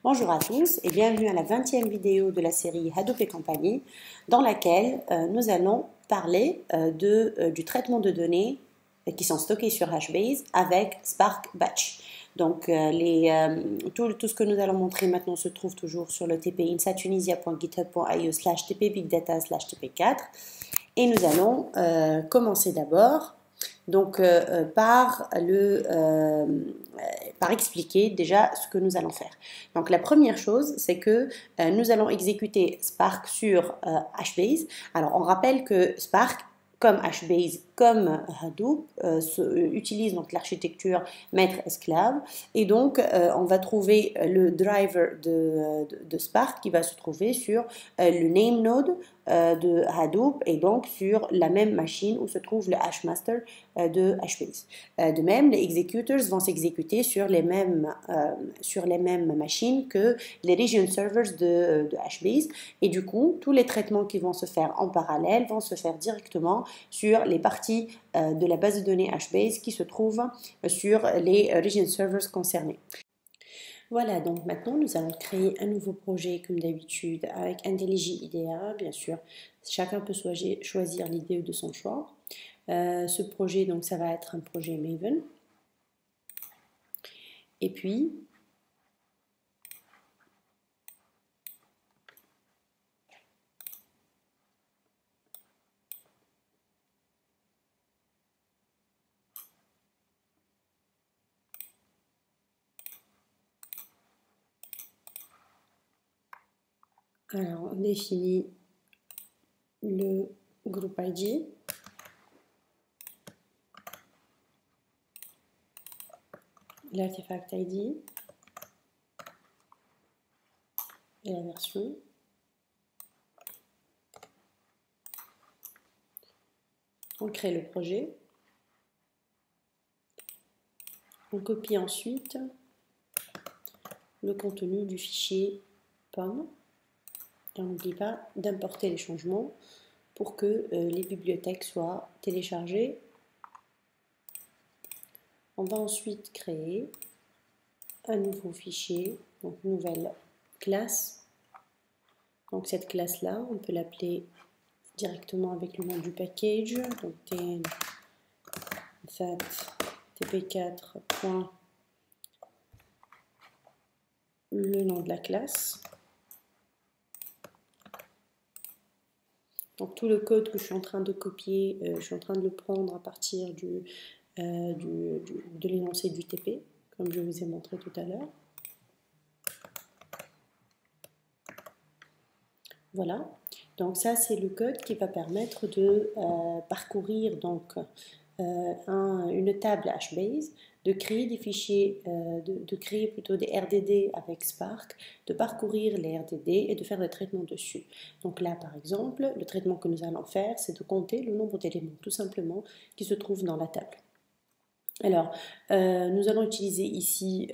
Bonjour à tous et bienvenue à la 20e vidéo de la série Hadoop et compagnie dans laquelle nous allons parler du traitement de données qui sont stockées sur HBase avec Spark Batch. Donc tout ce que nous allons montrer maintenant se trouve toujours sur le TP insatunesia.github.io/tpbigdata/tp4 et nous allons commencer d'abord par expliquer déjà ce que nous allons faire. Donc la première chose, c'est que nous allons exécuter Spark sur HBase. Alors on rappelle que Spark, comme HBase, comme Hadoop, utilise donc l'architecture maître-esclave. Et donc on va trouver le driver de Spark qui va se trouver sur le name node de Hadoop et donc sur la même machine où se trouve le hashmaster de HBase. De même, les executors vont s'exécuter sur les mêmes machines que les region servers de HBase et du coup, tous les traitements qui vont se faire en parallèle vont se faire directement sur les parties de la base de données HBase qui se trouvent sur les region servers concernés. Voilà, donc maintenant nous allons créer un nouveau projet comme d'habitude avec IntelliJ IDEA, bien sûr. Chacun peut choisir l'IDE de son choix. Ce projet, donc ça va être un projet Maven. Et puis, alors on définit le groupe ID. L'artefact ID et la version. On crée le projet. On copie ensuite le contenu du fichier POM. Et on n'oublie pas d'importer les changements pour que les bibliothèques soient téléchargées. On va ensuite créer un nouveau fichier, donc une nouvelle classe. Donc cette classe-là, on peut l'appeler directement avec le nom du package, donc tp4. Le nom de la classe. Donc tout le code que je suis en train de copier, je suis en train de le prendre à partir de l'énoncé du TP, comme je vous ai montré tout à l'heure. Voilà, donc ça c'est le code qui va permettre de parcourir donc, une table HBase, de créer des fichiers, de créer plutôt des RDD avec Spark, de parcourir les RDD et de faire des traitements dessus. Donc là par exemple, le traitement que nous allons faire, c'est de compter le nombre d'éléments tout simplement qui se trouvent dans la table. Alors, nous allons utiliser ici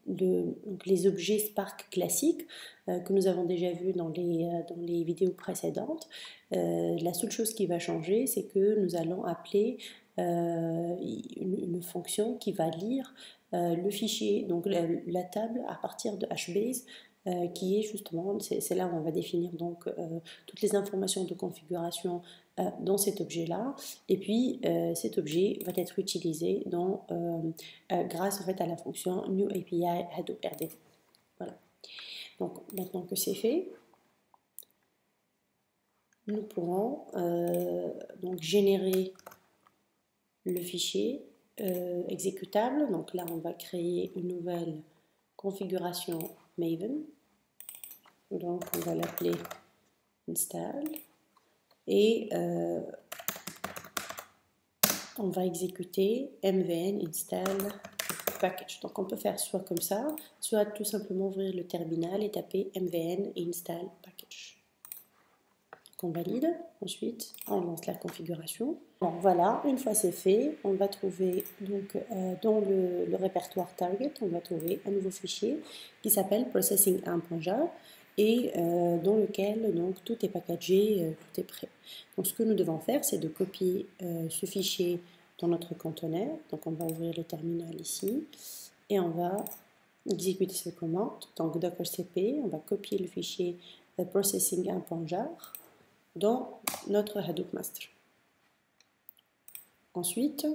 les objets Spark classiques que nous avons déjà vus dans les vidéos précédentes. La seule chose qui va changer, c'est que nous allons appeler une fonction qui va lire le fichier, donc la table à partir de HBase, qui est justement, c'est là où on va définir donc toutes les informations de configuration dans cet objet-là, et puis cet objet va être utilisé grâce en fait, à la fonction New API Hadoop RDD. Voilà. Donc maintenant que c'est fait, nous pourrons donc générer le fichier exécutable. Donc là, on va créer une nouvelle configuration Maven. Donc on va l'appeler install. Et on va exécuter mvn install package. Donc on peut faire soit comme ça, soit tout simplement ouvrir le terminal et taper mvn install package. Donc on valide, ensuite on lance la configuration. Bon, voilà, une fois c'est fait, on va trouver donc dans le répertoire target, on va trouver un nouveau fichier qui s'appelle processing1.jar et dans lequel donc, tout est packagé, tout est prêt. Donc ce que nous devons faire, c'est de copier ce fichier dans notre conteneur. Donc on va ouvrir le terminal ici et on va exécuter cette commande. Donc docker cp, on va copier le fichier processing1.jar dans notre Hadoop master. Ensuite,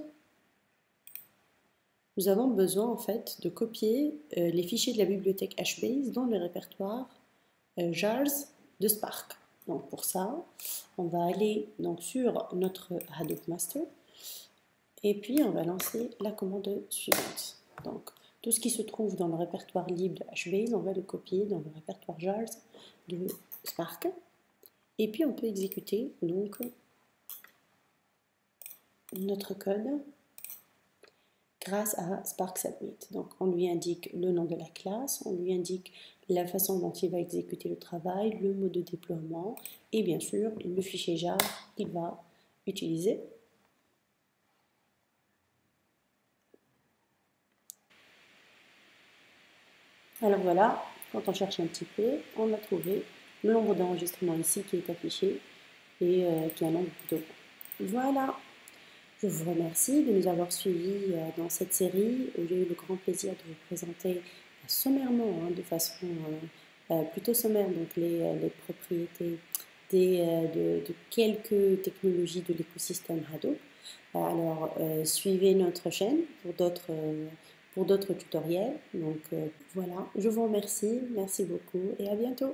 nous avons besoin en fait de copier les fichiers de la bibliothèque HBase dans le répertoire jars de Spark. Donc pour ça, on va aller donc sur notre Hadoop master et puis on va lancer la commande suivante. Donc tout ce qui se trouve dans le répertoire libre de HBase, on va le copier dans le répertoire jars de Spark. Et puis on peut exécuter donc notre code grâce à Spark Submit. Donc on lui indique le nom de la classe, on lui indique la façon dont il va exécuter le travail, le mode de déploiement et bien sûr le fichier jar qu'il va utiliser. Alors voilà, quand on cherche un petit peu, on a trouvé le nombre d'enregistrements ici qui est affiché et qui est un nombre plutôt grand. Voilà, je vous remercie de nous avoir suivis dans cette série où j'ai eu le grand plaisir de vous présenter sommairement, de façon plutôt sommaire, donc les propriétés de quelques technologies de l'écosystème Hadoop. Alors, suivez notre chaîne pour d'autres tutoriels. Donc voilà, je vous remercie, merci beaucoup et à bientôt.